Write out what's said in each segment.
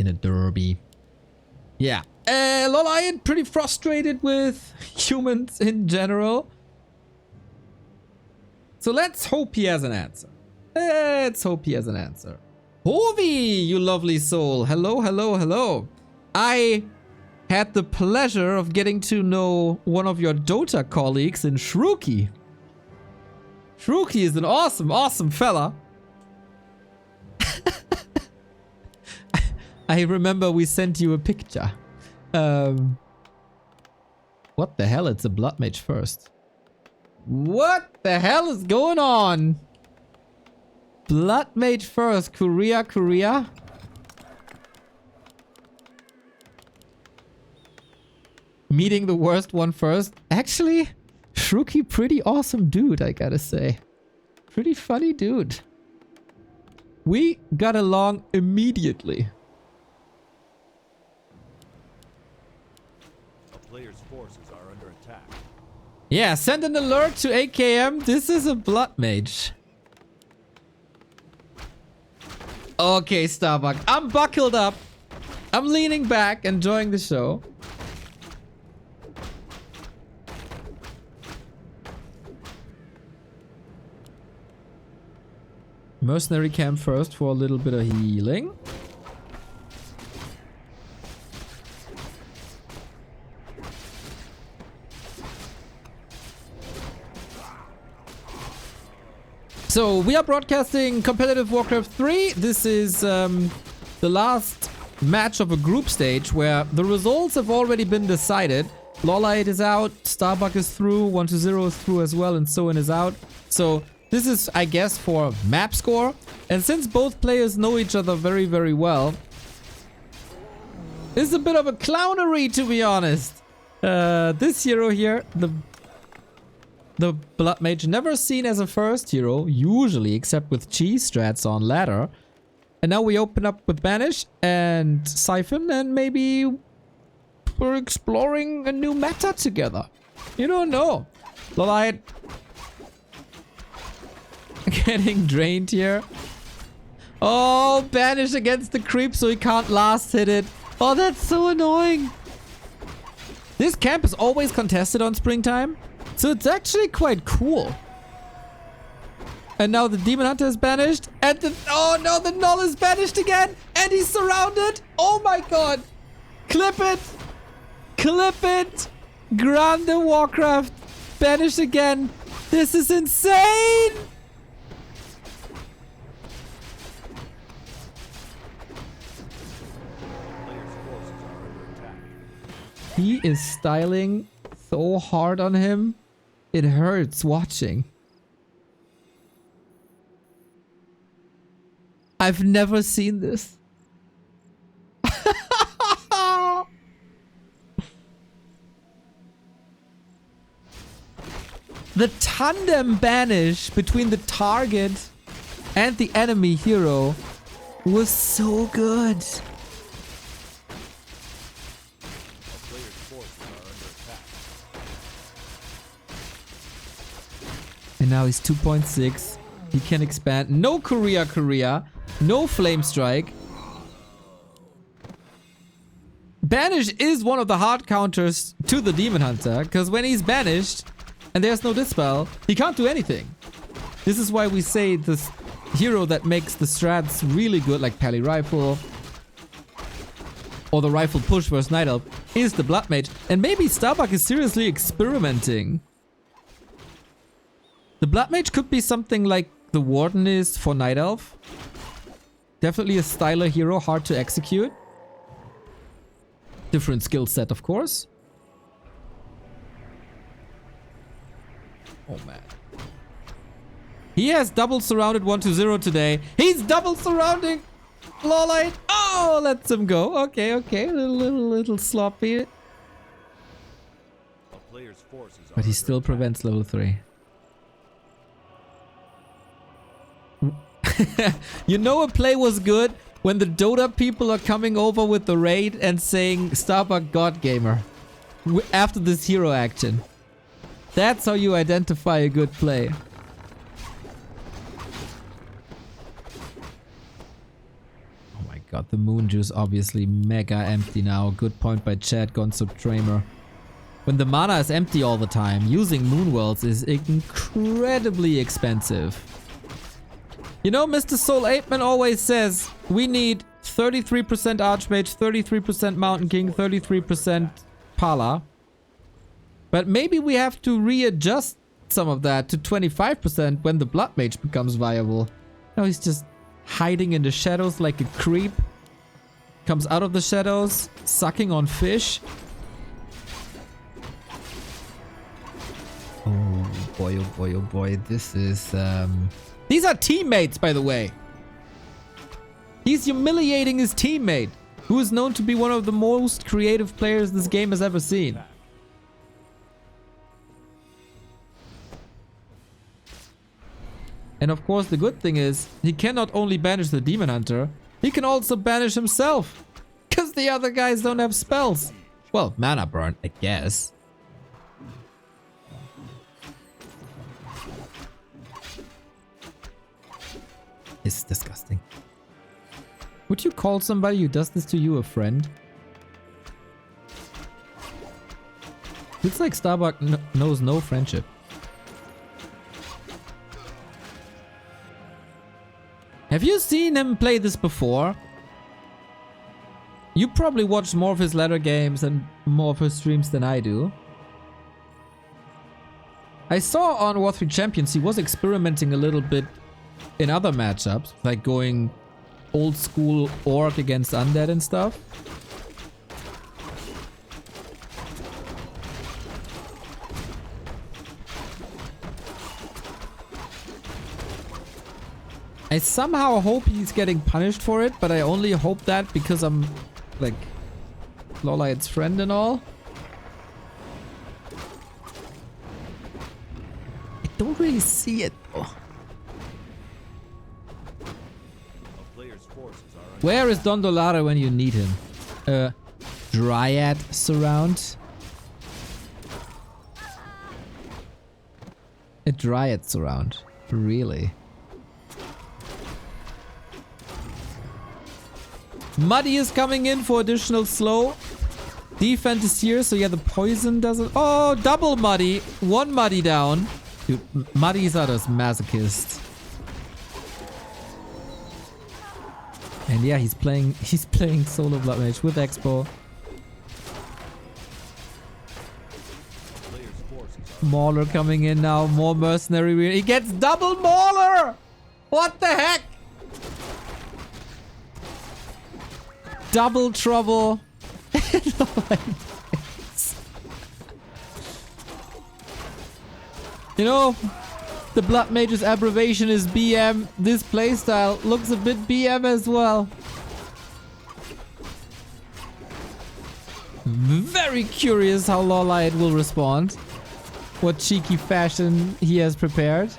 in a derby. Yeah. LawLiet pretty frustrated with humans in general. So let's hope he has an answer. Let's hope he has an answer. Hovi, you lovely soul. Hello, hello, hello. I had the pleasure of getting to know one of your Dota colleagues in Shrooky. Shrooky is an awesome, awesome fella. I remember we sent you a picture. What the hell? It's a blood mage first. What the hell is going on? Blood mage first. Korea. Meeting the worst one first. Actually, Shrooky, pretty awesome dude, I gotta say. Pretty funny dude. We got along immediately. Player's forces are under attack. Yeah, send an alert to AKM. This is a blood mage. Okay, Starbuck. I'm buckled up. I'm leaning back, enjoying the show. Mercenary camp first for a little bit of healing. So we are broadcasting competitive Warcraft 3. This is the last match of a group stage where the results have already been decided. LawLiet is out, Starbuck is through, 120 is through as well, and so on is out. So this is, I guess, for map score. And since both players know each other very, very well, it's a bit of a clownery, to be honest. This hero here, the Blood Mage, never seen as a first hero, usually, except with cheese strats on ladder. And now we open up with Banish and Siphon, and maybe we're exploring a new meta together. You don't know. LawLiet getting drained here. Oh, Banish against the creep so he can't last hit it. Oh, that's so annoying. This camp is always contested on springtime, so it's actually quite cool. And now the Demon Hunter is banished, and oh no, the Null is banished again, and he's surrounded. Oh my god. Clip it. Clip it. Grande Warcraft. Banished again. This is insane. He is styling so hard on him. It hurts watching. I've never seen this. The tandem banish between the target and the enemy hero was so good. And now he's 2.6. He can expand. No Korea. No Flame Strike. Banish is one of the hard counters to the Demon Hunter, because when he's banished and there's no Dispel, he can't do anything. This is why we say this hero that makes the strats really good, like Pally Rifle or the Rifle Push versus Night Elf, is the Blood Mage. And maybe Starbuck is seriously experimenting. The Blood Mage could be something like the Warden is for Night Elf. Definitely a styler hero, hard to execute. Different skill set, of course. Oh man. He has double surrounded 120 today. He's double surrounding LawLiet. Oh, lets him go. Okay. A little sloppy. But he still prevents level 3. You know a play was good when the Dota people are coming over with the raid and saying Starbuck God Gamer after this hero action. That's how you identify a good play. Oh my god, the moon juice obviously mega empty now. Good point by Chad, Gonzo Tramer. When the mana is empty all the time, using moon wells is incredibly expensive. You know, Mr. Soul 8man always says we need 33% Archmage, 33% Mountain King, 33% Pala. But maybe we have to readjust some of that to 25% when the Blood Mage becomes viable. Now he's just hiding in the shadows like a creep. Comes out of the shadows, sucking on fish. Oh boy, oh boy, oh boy. This is... These are teammates, by the way. He's humiliating his teammate, who is known to be one of the most creative players this game has ever seen. And of course, the good thing is, he can not only banish the Demon Hunter, he can also banish himself. Because the other guys don't have spells. Well, mana burn, I guess. It's disgusting. Would you call somebody who does this to you a friend? Looks like Starbuck knows no friendship. Have you seen him play this before? You probably watched more of his latter games and more of his streams than I do. I saw on Warcraft 3 Champions he was experimenting a little bit in other matchups, like going old school orc against undead and stuff. I somehow hope he's getting punished for it, but I only hope that because I'm like LawLiet's friend and all. I don't really see it though. Where is Don Dolare when you need him? Dryad surround? A Dryad surround? Really? Muddy is coming in for additional slow. Defense is here, so yeah, the poison doesn't... Oh, double Muddy. One Muddy down. Dude, Muddy's out as masochist. And yeah, he's playing solo Blood Mage with Expo. Mauler coming in now, more mercenary. He gets double Mauler! What the heck? Double trouble. You know, the Blood Mage's abbreviation is BM. This playstyle looks a bit BM as well. Very curious how LawLiet will respond. What cheeky fashion he has prepared.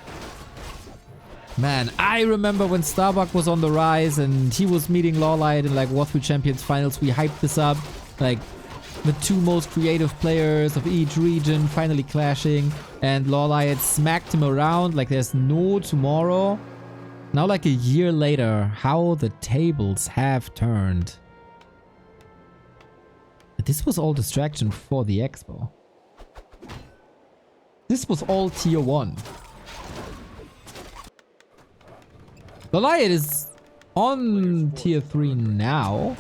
Man, I remember when Starbuck was on the rise and he was meeting LawLiet in like Warcraft 3 Champions finals. We hyped this up. Like the two most creative players of each region finally clashing. And LawLiet smacked him around like there's no tomorrow. Now like a year later, how the tables have turned. But this was all distraction for the expo. This was all tier 1. LawLiet is on tier 3 now.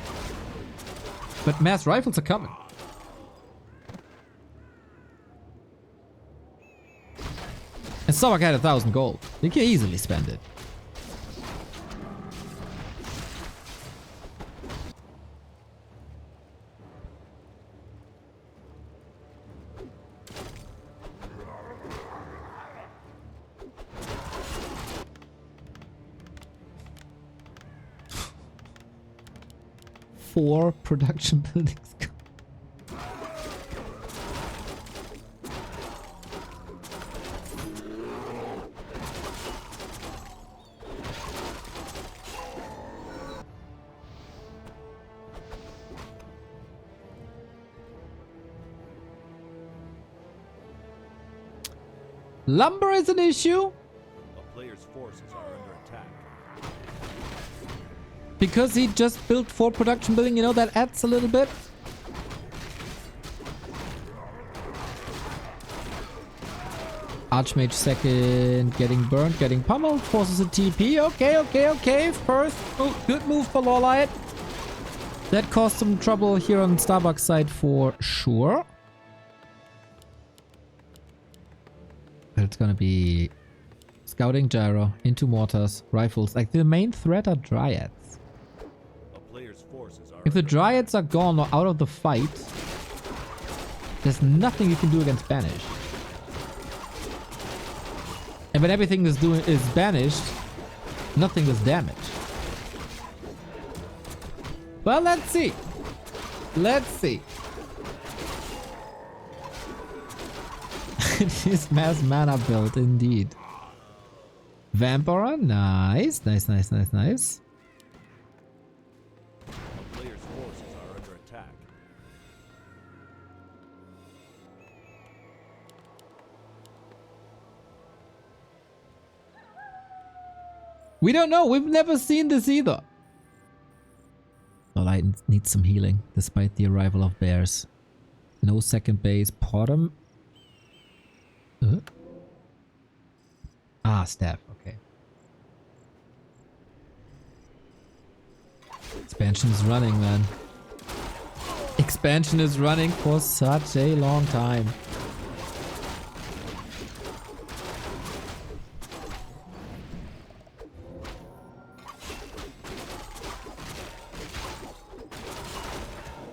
But mass rifles are coming. And Starbuck had 1,000 gold. You can easily spend it. Four production buildings. Lumber is an issue. A player's forces are under attack. Because he just built 4 production building, you know, that adds a little bit. Archmage second, getting burnt, getting pummeled, forces a TP. Okay. First, good move for LawLiet. That caused some trouble here on Starbuck's side for sure. But it's gonna be scouting gyro into mortars, rifles. Like the main threat are dryads. If the dryads are gone or out of the fight, there's nothing you can do against banish. And when everything is banished, nothing is damaged. Well, let's see. Let's see. It is mass mana build indeed. Vampira, nice. A player's forces are under attack. We don't know. We've never seen this either. LawLiet needs some healing, despite the arrival of bears. No second base. Bottom. Staff. Okay. Expansion is running, man. Expansion is running for such a long time.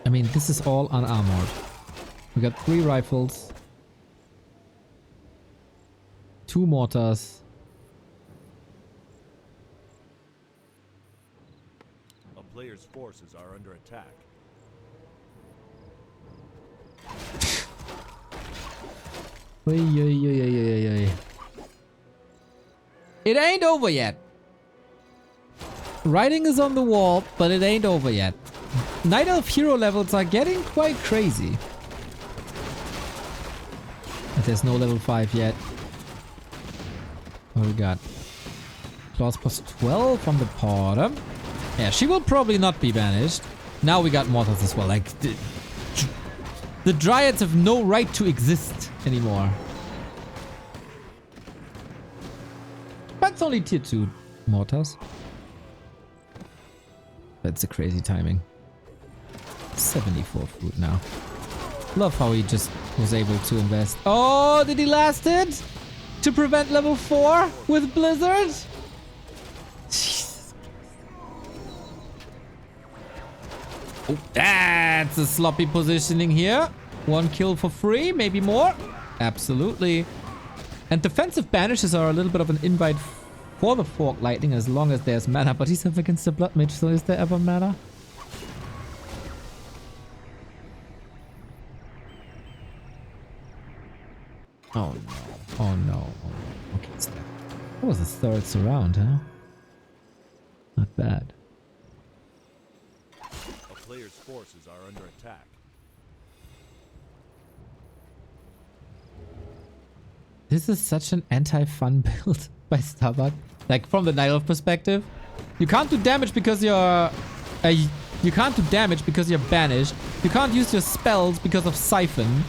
I mean, this is all unarmored. We got 3 rifles, 2 mortars. A player's forces are under attack. It ain't over yet. Writing is on the wall, but it ain't over yet. Night Elf hero levels are getting quite crazy. But there's no level 5 yet. What we got? Claws plus 12 from the bottom. Yeah, she will probably not be banished. Now we got mortals as well. Like, the dryads have no right to exist anymore. But it's only tier 2 mortars. That's a crazy timing. 74 food now. Love how he just was able to invest. Oh, did he last it? To prevent level 4 with Blizzard? Jesus. Oh, that's a sloppy positioning here. 1 kill for free, maybe more. Absolutely. And defensive banishes are a little bit of an invite for the Fork Lightning as long as there's mana. But he's up against the Blood Mage, so is there ever mana? Oh no. Oh no. Okay, step. That was the 3rd surround, huh? Not bad. A player's forces are under attack. This is such an anti-fun build by Starbuck. Like, from the Night Elf perspective. You can't do damage because you're... you can't do damage because you're banished. You can't use your spells because of Siphon.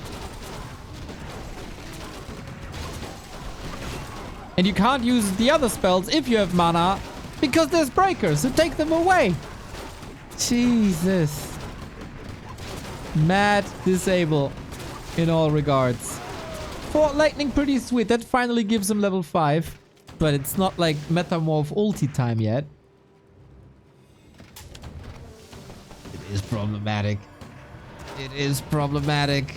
And you can't use the other spells if you have mana because there's breakers to take them away. Jesus. Mad disable in all regards. Fort Lightning pretty sweet. That finally gives him level 5. But it's not like Metamorph ulti time yet. It is problematic. It is problematic.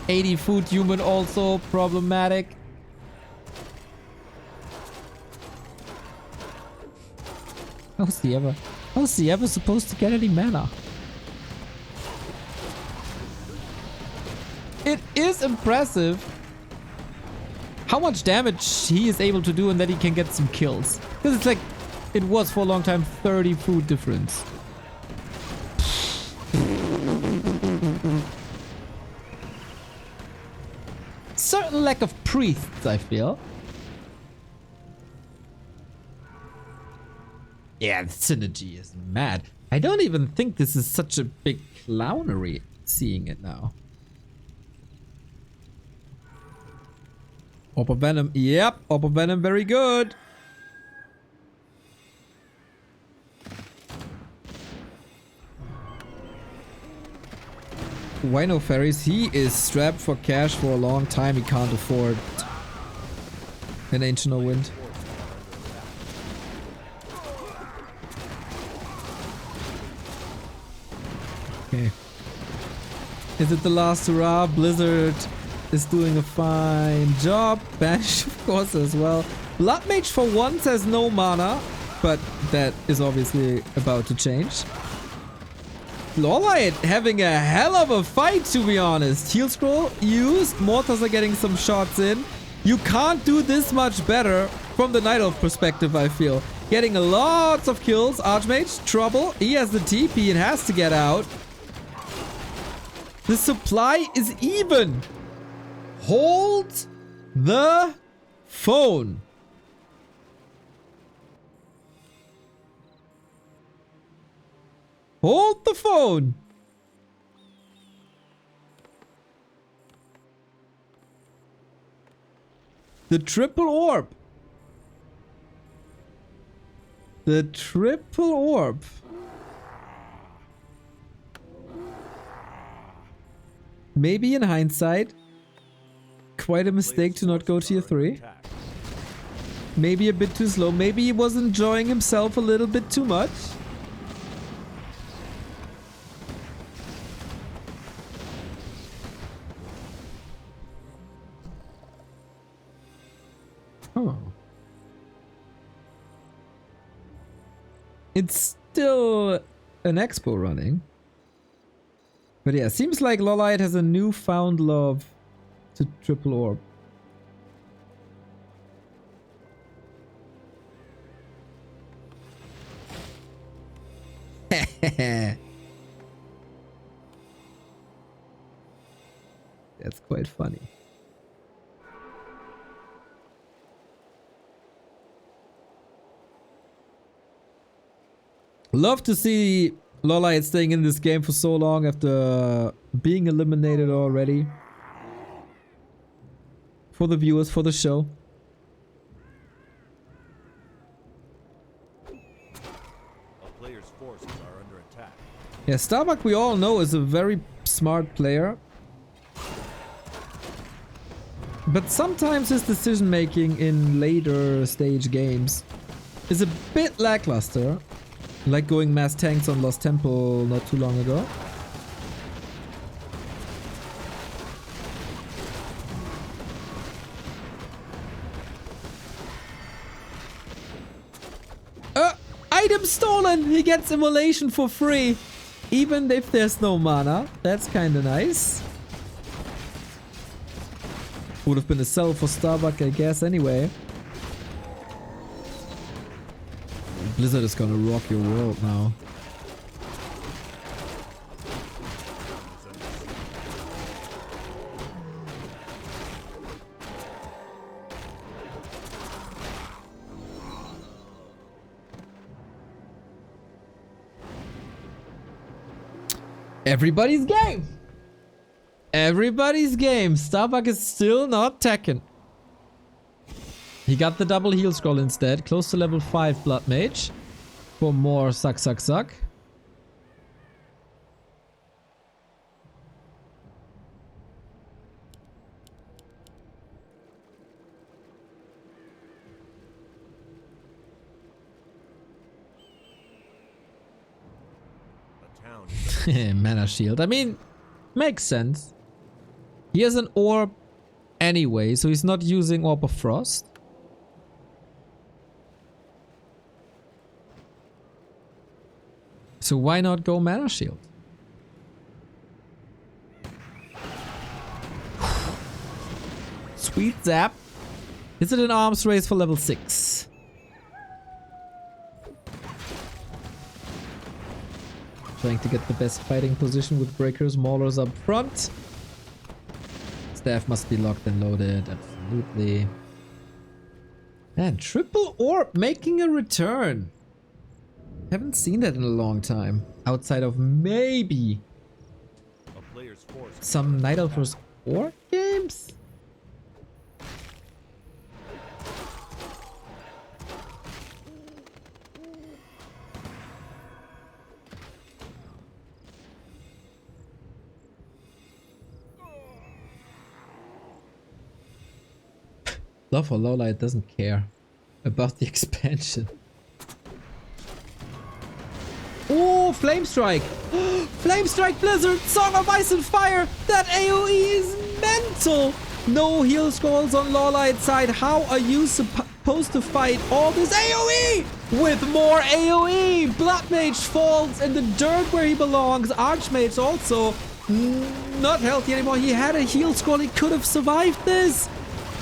80 food human also problematic. How's he ever supposed to get any mana? It is impressive how much damage he is able to do and that he can get some kills. Because it's like, it was for a long time 30 food difference. Certain lack of priests, I feel. Yeah, the synergy is mad. I don't even think this is such a big clownery, seeing it now. Orb of Venom. Yep, Orb of Venom, very good. Why no fairies? He is strapped for cash for a long time. He can't afford an Ancient of Wind. Okay. Is it the last hurrah? Blizzard is doing a fine job. Banish, of course, as well. Blood Mage for once has no mana, but that is obviously about to change. LawLiet having a hell of a fight, to be honest. Heal scroll used. Mortars are getting some shots in. You can't do this much better from the Night Elf perspective, I feel. Getting lots of kills. Archmage, trouble. He has the TP and has to get out. The supply is even. Hold the phone. Hold the phone. The triple orb. The triple orb. Maybe in hindsight, quite a mistake to not go tier 3. Maybe a bit too slow. Maybe he was enjoying himself a little bit too much. Oh. It's still an expo running. But yeah, seems like LawLiet has a newfound love to triple orb. That's quite funny. Love to see LawLiet staying in this game for so long after being eliminated already. For the viewers, for the show. A player's forces are under attack. Yeah, Starbuck, we all know, is a very smart player. But sometimes his decision making in later stage games is a bit lackluster. Like going mass tanks on Lost Temple not too long ago. Item stolen! He gets immolation for free. Even if there's no mana. That's kinda nice. Would have been a sell for Starbuck, I guess, anyway. Blizzard is gonna rock your world now. Everybody's game! Everybody's game! Starbuck is still not Tekken. He got the double heal scroll instead, close to level 5 Blood Mage. For more suck. The town. Mana shield. I mean, makes sense. He has an orb anyway, so he's not using Orb of Frost. So why not go Mana Shield? Sweet zap. Is it an arms race for level 6? Trying to get the best fighting position with breakers, maulers up front. Staff must be locked and loaded, absolutely. And triple orb making a return. Haven't seen that in a long time. Outside of maybe A player's force is some Night Elfers War games? Love for LawLiet doesn't care about the expansion. Oh, Flame Strike! Flame Strike Blizzard! Song of Ice and Fire! That AoE is mental! No heal scrolls on LawLiet side. How are you supposed to fight all this AoE? With more AoE! Blood Mage falls in the dirt where he belongs. Archmage also not healthy anymore. He had a heal scroll. He could have survived this.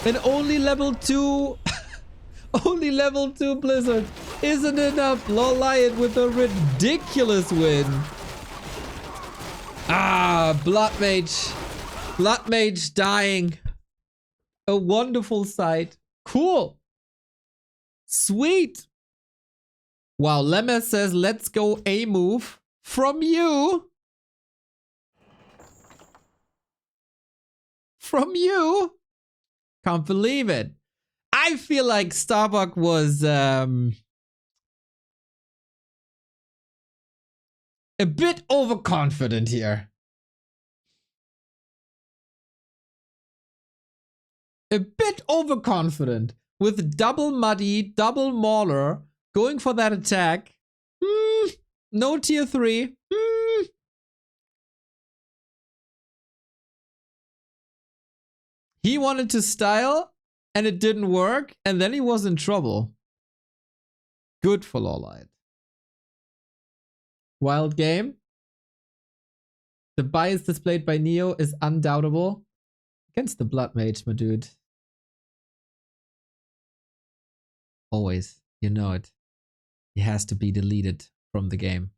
And only level 2... only level 2 Blizzard isn't enough. LawLiet with a ridiculous win. Ah, Blood Mage. Blood Mage dying. A wonderful sight. Cool. Sweet. Wow, Lemma says, let's go A move from you. From you. Can't believe it. I feel like Starbuck was a bit overconfident here. A bit overconfident with double Muddy, double Mauler, going for that attack. No tier 3. He wanted to style and it didn't work, and then he was in trouble. Good for LawLiet. Wild game. The bias displayed by Neo is undoubtable. Against the Blood Mage, my dude. Always. You know it. He has to be deleted from the game.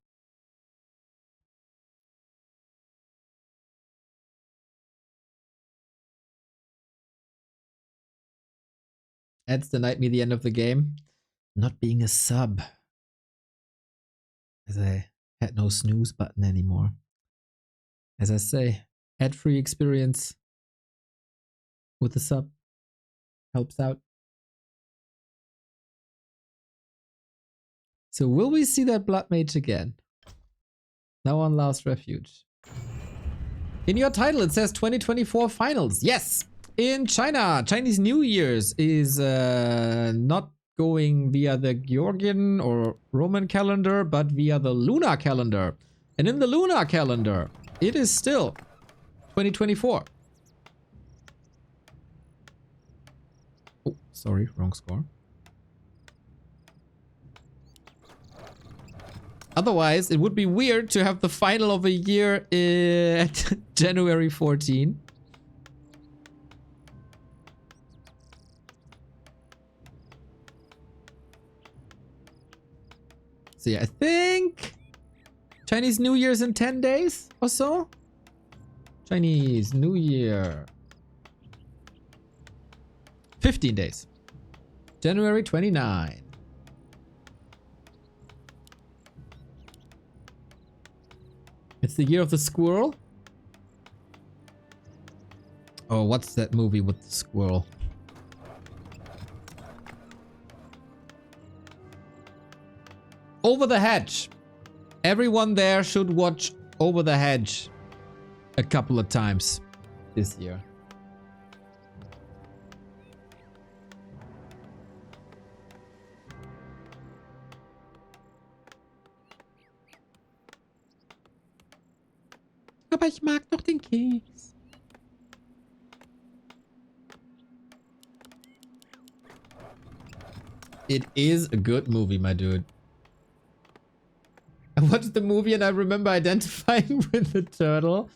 Adds denied me the end of the game. Not being a sub. As I had no snooze button anymore. As I say, ad-free experience with the sub helps out. So will we see that Blood Mage again? Now on Last Refuge. In your title it says 2024 finals. Yes! In China, Chinese New Year's is not going via the Georgian or Roman calendar, but via the lunar calendar. And in the lunar calendar, it is still 2024. Oh, sorry, wrong score. Otherwise, it would be weird to have the final of a year at January 14. So yeah, I think Chinese New Year's in 10 days or so. Chinese New Year. 15 days. January 29. It's the year of the squirrel. Oh, what's that movie with the squirrel? Over the Hedge. Everyone there should watch Over the Hedge a couple of times this year. Aber ich mag doch den Keks. It is a good movie, my dude. I watched the movie and I remember identifying with the turtle.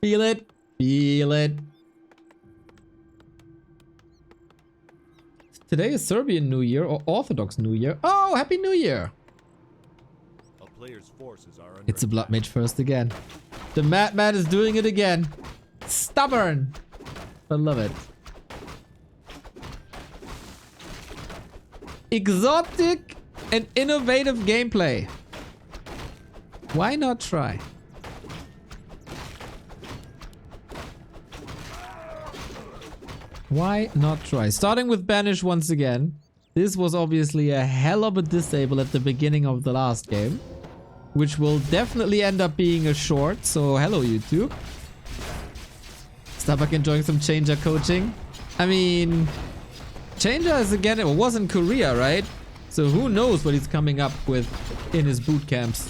Feel it. Feel it. Today is Serbian New Year or Orthodox New Year. Oh, Happy New Year. A player's forces are under It's a Blood Mage first again. The madman is doing it again. Stubborn. I love it. Exotic and innovative gameplay. Why not try? Why not try? Starting with Banish once again. This was obviously a hell of a disable at the beginning of the last game, which will definitely end up being a short. So hello YouTube. Starbuck enjoying some Changer coaching. I mean, Changer is again, it was in Korea, right? So who knows what he's coming up with in his boot camps.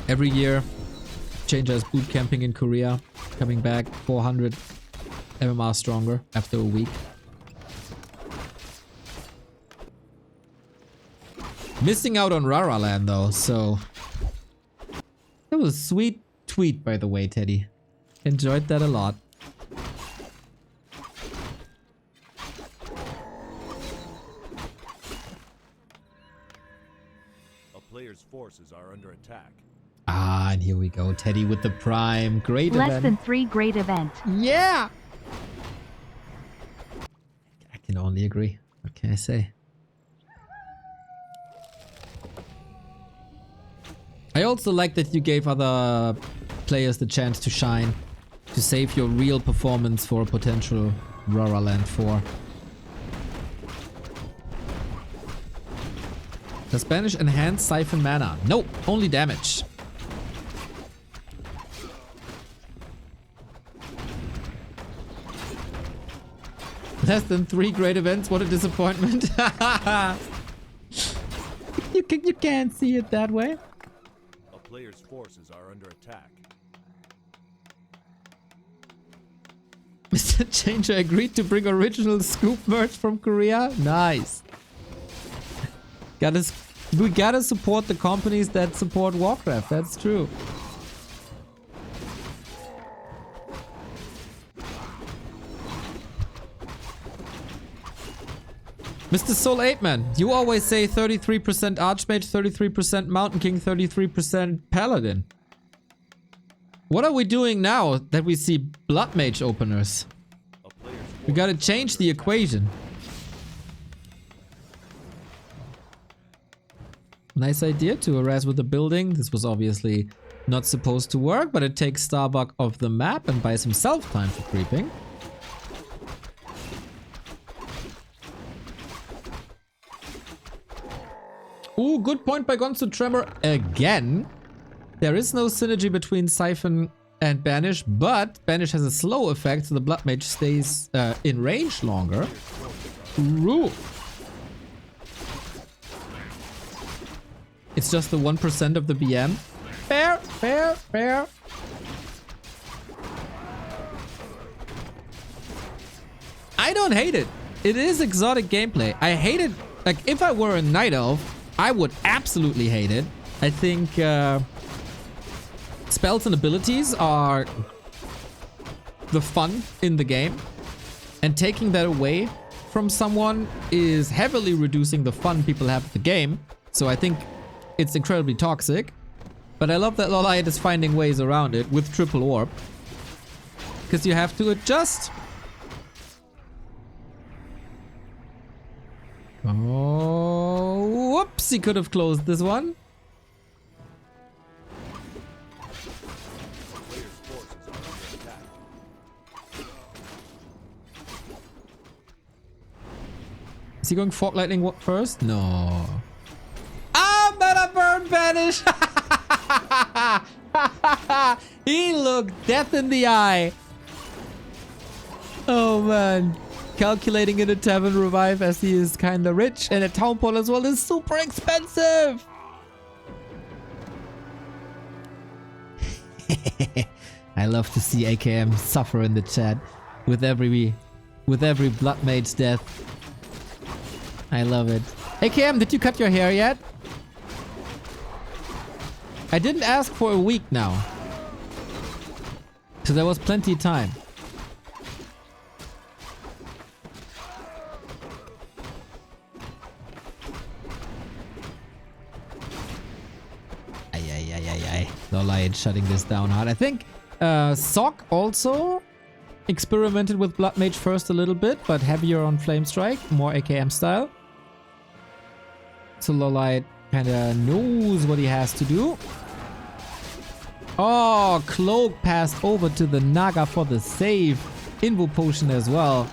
Every year, Changer is boot camping in Korea, coming back 400 MMR stronger after a week. Missing out on Rara Land though, so that was a sweet tweet, by the way, Teddy. Enjoyed that a lot. A player's forces are under attack. Ah, and here we go. Teddy with the prime. Great Less event. than 3 great event. Yeah! I can only agree. What can I say? I also like that you gave other players the chance to shine. To save your real performance for a potential Rara Land 4. Does Spanish enhance Siphon mana? No, only damage. Less than 3 great events, what a disappointment. You can't see it that way. A player's forces are under attack. Mr. Changer agreed to bring original Scoop merch from Korea. Nice. We gotta support the companies that support Warcraft. That's true. Mr. Soul 8-Man, you always say 33% Archmage, 33% Mountain King, 33% Paladin. What are we doing now that we see Blood Mage openers? We gotta change the equation. Nice idea to harass with the building. This was obviously not supposed to work, but it takes Starbuck off the map and buys himself time for creeping. Ooh, good point by Gonzo Tremor again. There is no synergy between Siphon and Banish, but Banish has a slow effect, so the Blood Mage stays in range longer. Ooh. It's just the 1% of the BM. Fair, fair, fair. I don't hate it. It is exotic gameplay. I hate it. Like, if I were a Night Elf, I would absolutely hate it. I think spells and abilities are the fun in the game. And taking that away from someone is heavily reducing the fun people have with the game. So I think it's incredibly toxic. But I love that LawLiet is finding ways around it with triple orb. Because you have to adjust. Oh, whoops, he could have closed this one. Is he going Fork Lightning first? No. I'm gonna burn Banish! He looked death in the eye. Oh man. Calculating in a tavern revive as he is kinda rich, and a town portal as well is super expensive. I love to see AKM suffer in the chat with every Blood Mage death. I love it. AKM, did you cut your hair yet? I didn't ask for a week now, so there was plenty of time. LawLiet shutting this down hard. I think Sock also Experimented with Blood Mage first a little bit, but heavier on Flame Strike, more AKM style. So LawLiet kinda knows what he has to do. Oh, Cloak passed over to the Naga for the save. Invo Potion as well.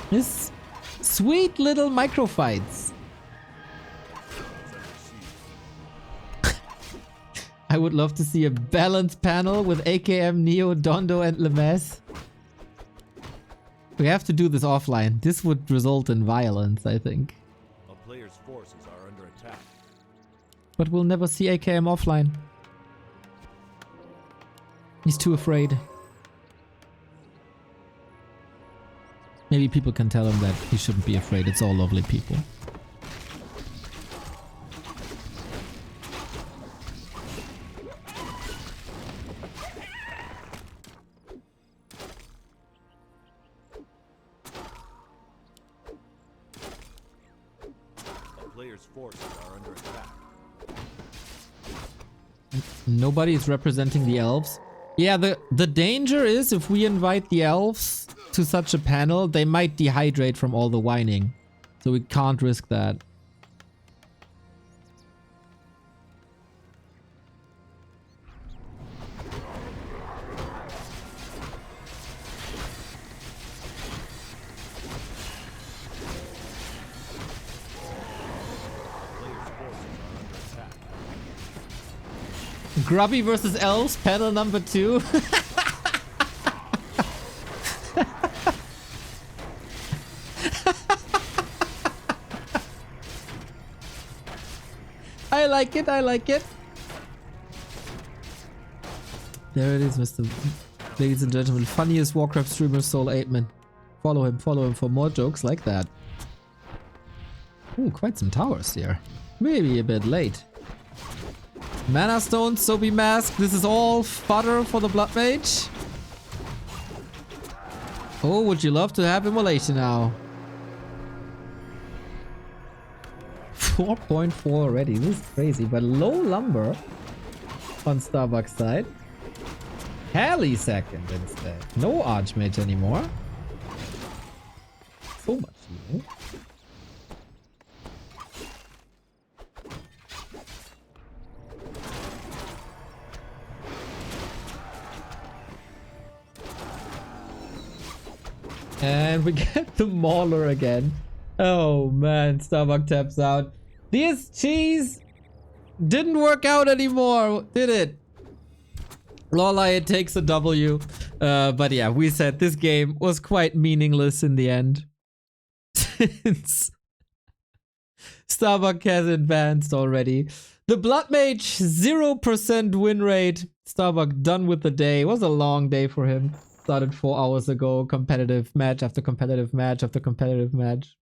This sweet little micro fights. I would love to see a balanced panel with AKM, Neo, Dondo, and Lemes. We have to do this offline. This would result in violence, I think. A player's forces are under attack. But we'll never see AKM offline. He's too afraid. Maybe people can tell him that he shouldn't be afraid. It's all lovely people. Forces are under attack. Nobody is representing the elves. Yeah, the danger is if we invite the elves to such a panel, they might dehydrate from all the whining. So we can't risk that. Grubby versus elves, panel number 2. I like it, I like it. There it is, Mr. Ladies and gentlemen, funniest Warcraft streamer, Soul 8man. Follow him for more jokes like that. Ooh, quite some towers here. Maybe a bit late. Mana Stones, Sobi Mask, this is all fodder for the Blood Mage. Oh, would you love to have Immolation now? 4.4 already, this is crazy, but low lumber on Starbuck's side. Heli second instead. No Archmage anymore. So much healing. And we get the Mauler again. Oh man, Starbuck taps out. This cheese didn't work out anymore, did it? LawLiet takes a W. But yeah, we said this game was quite meaningless in the end. Since Starbuck has advanced already. The Blood Mage, 0% win rate. Starbuck done with the day. It was a long day for him. Started 4 hours ago, competitive match after competitive match after competitive match.